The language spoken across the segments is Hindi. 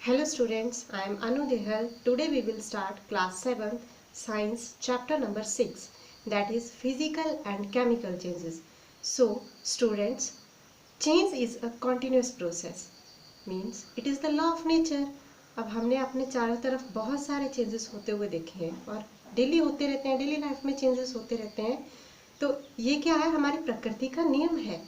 Hello students, I am Anu Dehal. Today we will start class 7 science chapter number 6, that is physical and chemical changes. So students, change is a continuous process, means it is the law of nature. अब हमने अपने चारों तरफ बहुत सारे चेंजेस होते हुए देखे हैं और डेली होते रहते हैं, डेली लाइफ में चेंजेस होते रहते हैं। तो ये क्या है, हमारी प्रकृति का नियम है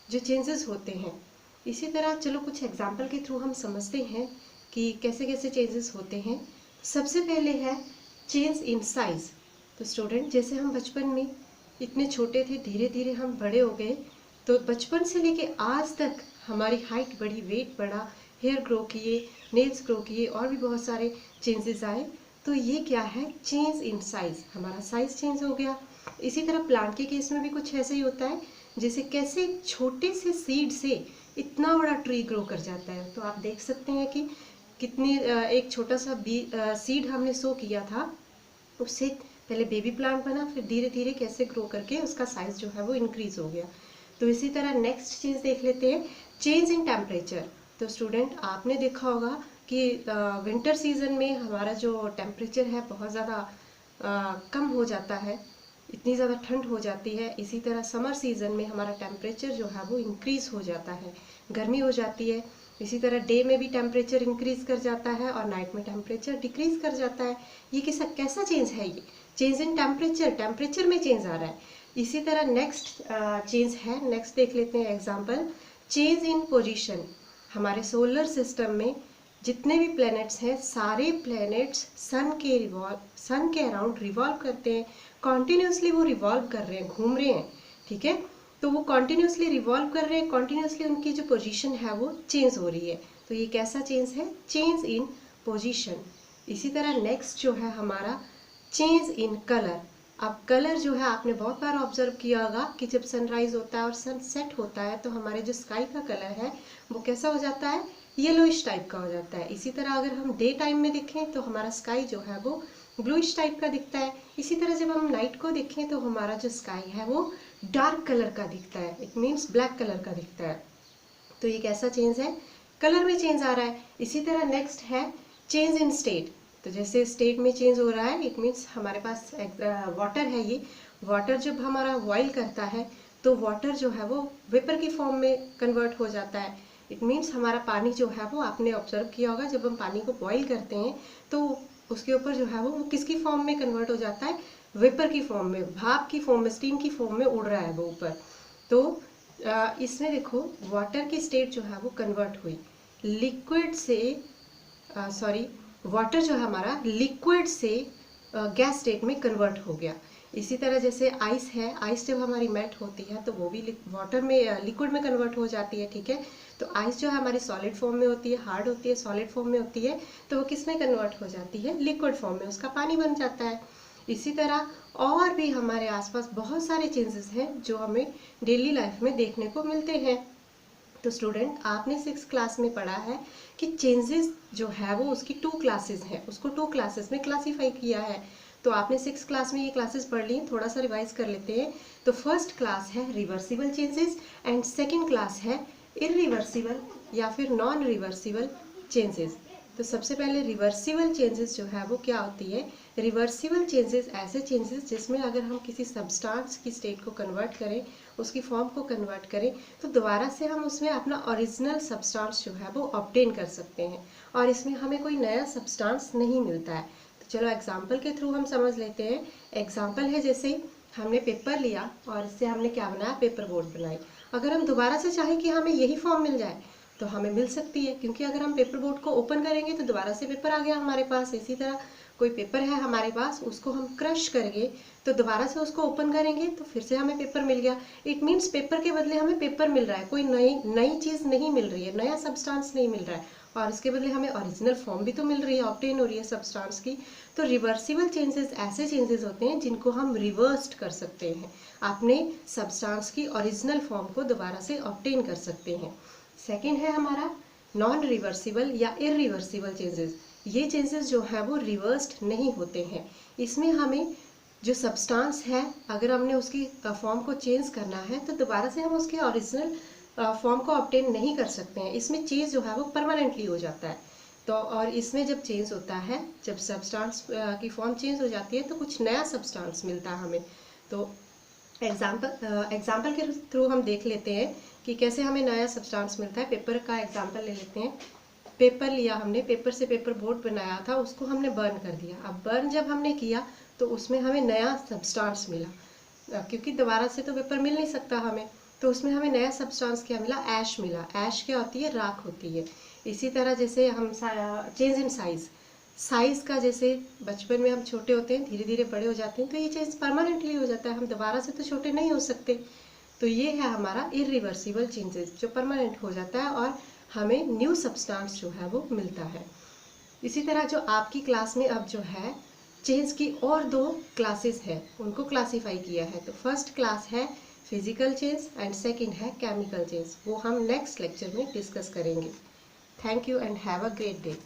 जो चेंजेस होते हैं। इसी तरह चलो कुछ एग्जाम्पल के थ्रू हम समझते हैं कि कैसे कैसे चेंजेस होते हैं। सबसे पहले है चेंज इन साइज। तो स्टूडेंट, जैसे हम बचपन में इतने छोटे थे, धीरे धीरे हम बड़े हो गए, तो बचपन से लेके आज तक हमारी हाइट बढ़ी, वेट बढ़ा, हेयर ग्रो किए, नेल्स ग्रो किए और भी बहुत सारे चेंजेस आए। तो ये क्या है, चेंज इन साइज, हमारा साइज चेंज हो गया। इसी तरह प्लांट के केस में भी कुछ ऐसा ही होता है, जैसे कैसे छोटे से सीड से इतना बड़ा ट्री ग्रो कर जाता है। तो आप देख सकते हैं कि कितनी एक छोटा सा सीड हमने सो किया था, उससे पहले बेबी प्लांट बना, फिर धीरे धीरे कैसे ग्रो करके उसका साइज जो है वो इंक्रीज हो गया। तो इसी तरह नेक्स्ट चेंज देख लेते हैं, चेंज इन टेम्परेचर। तो स्टूडेंट, आपने देखा होगा कि विंटर सीजन में हमारा जो टेम्परेचर है बहुत ज़्यादा कम हो जाता है, इतनी ज़्यादा ठंड हो जाती है। इसी तरह समर सीजन में हमारा टेम्परेचर जो है वो इंक्रीज हो जाता है, गर्मी हो जाती है। इसी तरह डे में भी टेम्परेचर इंक्रीज कर जाता है और नाइट में टेम्परेचर डिक्रीज कर जाता है। ये कैसा चेंज है, ये चेंज इन टेम्परेचर, टेम्परेचर में चेंज आ रहा है। इसी तरह नेक्स्ट चेंज है, नेक्स्ट देख लेते हैं एग्जाम्पल, चेंज इन पोजिशन। हमारे सोलर सिस्टम में जितने भी प्लैनेट्स हैं, सारे प्लैनेट्स सन के अराउंड रिवॉल्व करते हैं, कॉन्टिन्यूसली वो रिवॉल्व कर रहे हैं, घूम रहे हैं, ठीक है। तो वो कॉन्टिन्यूसली रिवॉल्व कर रहे हैं, कॉन्टिन्यूसली उनकी जो पोजीशन है वो चेंज हो रही है। तो ये कैसा चेंज है, चेंज इन पोजीशन। इसी तरह नेक्स्ट जो है हमारा चेंज इन कलर। अब कलर जो है आपने बहुत बार ऑब्जर्व किया होगा कि जब सनराइज होता है और सनसेट होता है तो हमारे जो स्काई का कलर है वो कैसा हो जाता है, येलोइश टाइप का हो जाता है। इसी तरह अगर हम डे टाइम में देखें तो हमारा स्काई जो है वो ब्लूइश टाइप का दिखता है। इसी तरह जब हम नाइट को देखें तो हमारा जो स्काई है वो डार्क कलर का दिखता है, इट मीन्स ब्लैक कलर का दिखता है। तो ये कैसा चेंज है, कलर में चेंज आ रहा है। इसी तरह नेक्स्ट है चेंज इन स्टेट। तो जैसे स्टेट में चेंज हो रहा है, इट मीन्स हमारे पास वाटर है, ये वाटर जब हमारा बॉइल करता है तो वाटर जो है वो वेपर की फॉर्म में कन्वर्ट हो जाता है। इट मीन्स हमारा पानी जो है वो, आपने ऑब्जर्व किया होगा, जब हम पानी को बॉइल करते हैं तो उसके ऊपर जो है वो किसकी फॉर्म में कन्वर्ट हो जाता है, वेपर की फॉर्म में, भाप की फॉर्म में, स्टीम की फॉर्म में उड़ रहा है वो ऊपर। तो इसमें देखो वाटर की स्टेट जो है वो कन्वर्ट हुई लिक्विड से, सॉरी, वाटर जो है हमारा लिक्विड से गैस स्टेट में कन्वर्ट हो गया। इसी तरह जैसे आइस है, आइस जब हमारी मेल्ट होती है तो वो भी वाटर में, लिक्विड में कन्वर्ट हो जाती है, ठीक है। तो आइस जो है हमारी सॉलिड फॉर्म में होती है, हार्ड होती है, सॉलिड फॉर्म में होती है, तो वो किस में कन्वर्ट हो जाती है, लिक्विड फॉर्म में, उसका पानी बन जाता है। इसी तरह और भी हमारे आसपास बहुत सारे चेंजेस हैं जो हमें डेली लाइफ में देखने को मिलते हैं। तो स्टूडेंट, आपने 6th क्लास में पढ़ा है कि चेंजेस जो है वो उसकी 2 क्लासेस हैं, उसको 2 क्लासेस में क्लासीफाई किया है। तो आपने 6th क्लास में ये क्लासेस पढ़ ली, थोड़ा सा रिवाइज कर लेते हैं। तो फर्स्ट क्लास है reversible changes and second class है इरिवर्सिबल या फिर नॉन रिवर्सिबल चेंजेस। तो सबसे पहले रिवर्सिबल चेंजेस जो है वो क्या होती है, रिवर्सिबल चेंजेस ऐसे चेंजेस जिसमें अगर हम किसी सब्सटेंस की स्टेट को कन्वर्ट करें, उसकी फॉर्म को कन्वर्ट करें, तो दोबारा से हम उसमें अपना ओरिजिनल सब्सटेंस जो है वो ऑब्टेन कर सकते हैं और इसमें हमें कोई नया सब्सटेंस नहीं मिलता है। तो चलो एग्जाम्पल के थ्रू हम समझ लेते हैं। एग्जाम्पल है, जैसे हमने पेपर लिया और इससे हमने क्या बनाया, पेपर बोर्ड बनाई। अगर हम दोबारा से चाहें कि हमें यही फॉर्म मिल जाए तो हमें मिल सकती है, क्योंकि अगर हम पेपर बोर्ड को ओपन करेंगे तो दोबारा से पेपर आ गया हमारे पास। इसी तरह कोई पेपर है हमारे पास, उसको हम क्रश करेंगे तो दोबारा से उसको ओपन करेंगे तो फिर से हमें पेपर मिल गया। इट मीन्स पेपर के बदले हमें पेपर मिल रहा है, कोई नई चीज़ नहीं मिल रही है, नया सब्सटेंस नहीं मिल रहा है, और इसके बदले हमें ओरिजिनल फॉर्म भी तो मिल रही है, ऑब्टेन हो रही है सब्सटेंस की। तो रिवर्सिबल चेंजेस ऐसे चेंजेस होते हैं जिनको हम रिवर्स्ड कर सकते हैं, अपने सब्सटेंस की ओरिजिनल फॉर्म को दोबारा से ऑब्टेन कर सकते हैं। सेकेंड है हमारा नॉन रिवर्सिबल या इरिवर्सिबल चेंजेस। ये चेंजेस जो है वो रिवर्स्ड नहीं होते हैं। इसमें हमें जो सब्सटेंस है, अगर हमने उसकी फॉर्म को चेंज करना है तो दोबारा से हम उसके ओरिजिनल फॉर्म को ऑब्टेन नहीं कर सकते हैं। इसमें चीज़ जो है वो परमानेंटली हो जाता है। तो और इसमें जब चेंज होता है, जब सब्सटेंस की फॉर्म चेंज हो जाती है तो कुछ नया सब्सटेंस मिलता है हमें। तो एग्जाम्पल के थ्रू हम देख लेते हैं कि कैसे हमें नया सब्सटेंस मिलता है। पेपर का एग्जाम्पल ले लेते हैं। पेपर लिया हमने, पेपर से पेपर बोर्ड बनाया था, उसको हमने बर्न कर दिया। अब बर्न जब हमने किया तो उसमें हमें नया सब्सटेंस मिला, क्योंकि दोबारा से तो पेपर मिल नहीं सकता हमें, तो उसमें हमें नया सब्सटेंस क्या मिला, ऐश मिला। ऐश क्या होती है, राख होती है। इसी तरह जैसे हम चेंज इन साइज, साइज का जैसे बचपन में हम छोटे होते हैं, धीरे धीरे बड़े हो जाते हैं, तो ये चेंज परमानेंटली हो जाता है, हम दोबारा से तो छोटे नहीं हो सकते। तो ये है हमारा इरिवर्सिबल चेंजेस, जो परमानेंट हो जाता है और हमें न्यू सब्सटेंस जो है वो मिलता है। इसी तरह जो आपकी क्लास में अब जो है चेंज की और 2 क्लासेस है, उनको क्लासीफाई किया है। तो फर्स्ट क्लास है फिजिकल चेंज एंड सेकंड है केमिकल चेंज। वो हम नेक्स्ट लेक्चर में डिस्कस करेंगे। Thank you and have a great day.